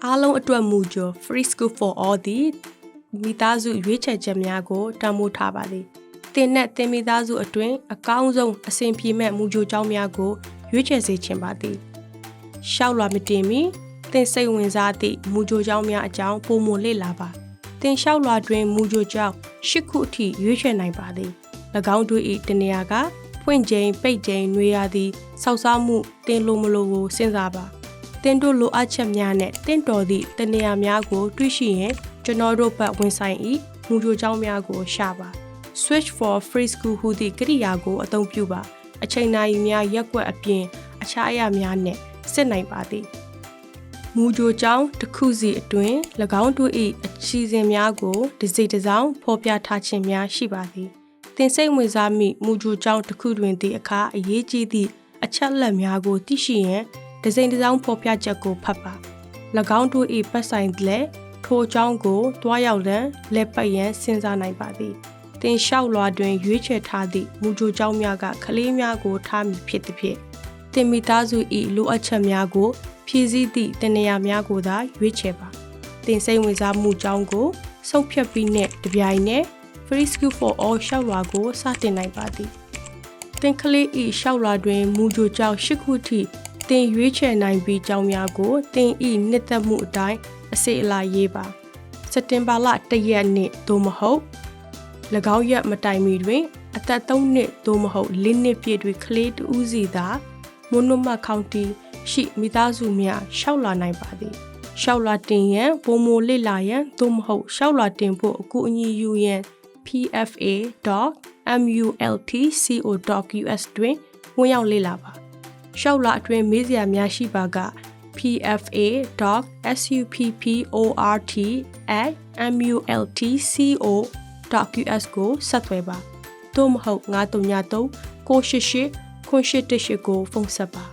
အားလုံးအတွက်မူကြို Free School for All သည်မိသားစုရွေးချယ်ချက်များကိုတန်ဖိုးထားပါသည်သင်နဲ့သင်မိသားစုအတွင်းအကောင်းဆုံးအဆင်ပြေမဲ့မူကြိုကျောင်းများကိုရွေးချယ်စေချင်ပါသည်ရှောက်လွှာမတင်မီသင်စိတ်ဝင်စားသည့်မူကြိုကျောင်းများအကြောင်းပိုမိုလေ့လာပါသင်လျှောက်လွှာတွင်မူကြိုကျောင်း၈ခုအထိရွေးချယ်နိုင်ပါသည်၎င်းတို့၏တနေရာကဖွင့်ချိန်ပိတ်ချိန်နှွေရသည်စောက်စားမှုသင်လိုမလိုကိုစဉ်းစားပါသင်တို့လိုအပ်ချက်များနဲ့သင်တော်သည့်တနေရာများကိုတွေ့ရှိရင်ကျွန်တော်တို့ဘက်ဝင်ဆိုင်၏မူကြိုကျောင်းများကိုရှာပါ Switch for Free School ဟူသည့်ကိရိယာကိုအသုံးပြုပါအချိန်နာရီများရက်ကွက်အပြင်အခြားအရာများနဲ့စစ်နိုင်ပါသည်မူကြိုကျောင်းတစ်ခုစီအတွင်း၎င်းတို့၏အစီအစဉ်များကိုတစ်စိတ်တစ်စောင်းဖော်ပြထားခြင်းများရှိပါသည်သင်စိတ်ဝင်စားမိမူကြိုကျောင်းတစ်ခုတွင်သည့်အခါအရေးကြီးသည့်အချက်လက်များကိုသိရှိရန်တစ်စိတ်တစ်စောင်းဖော်ပြချက်ကိုဖတ်ပါ၎င်းတို့၏ပတ်ဆိုင်လက်ထိုကျောင်းကိုတွားရောက်လန်လက်ပတ်ရန်စဉ်းစားနိုင်ပါသည်သင်လျှောက်လွှာတွင်ရွေးချယ်ထားသည့်မူကြိုကျောင်းများကကလေးများကိုထားမည်ဖြစ်သည်ဖြင့်သင်မိသားစု၏လိုအပ်ချက်များကိုဖြည့်ဆည်းသည့်တနေရာများကိုသာရွေးချယ်ပါသင်စိတ်ဝင်စားမှုကျောင်းကိုဆုံးဖြတ်ပြီးနဲ့တပြိုင်နက် Free School for All လျှောက်လွှာကိုစတင်နိုင်ပါသည်သင်ကလေး၏လျှောက်လွှာတွင်မူကြိုကျောင်း၈ခုထိသင်ရွေးချယ်နိုင်ပြီးကျောင်းများကိုသင်၏နှစ်သက်မှုအတိုင်းအစီအလာရေးပါစက်တင်ဘာလ၁ရက်နေ့သို့မဟုတ်၎င်းရက်မတိုင်မီတွင်အသက်3နှစ်သို့မဟုတ်4နှစ်ပြည့်တွင်ကလေးတဦးစီသာမိုနိုမတ်ကောင်တီရှိမိသားစုများရှောက်လာနိုင်ပါသည်ရှောက်လာတင်ရန်ပုံမိုလေ့လာရန်သို့မဟုတ်ရှောက်လာတင်ဖို့အကူအညီယူရန် pfa.multco.us တွင်ဝင်ရောက်လေ့လာပါရှောက်လာအတွင်မေးစရာများရှိပါကpfa.support@multco.us ကိုဆက်သွယ်ပါသို့မဟုတ်933 988 988ကိုဖုန်းဆက်ပါ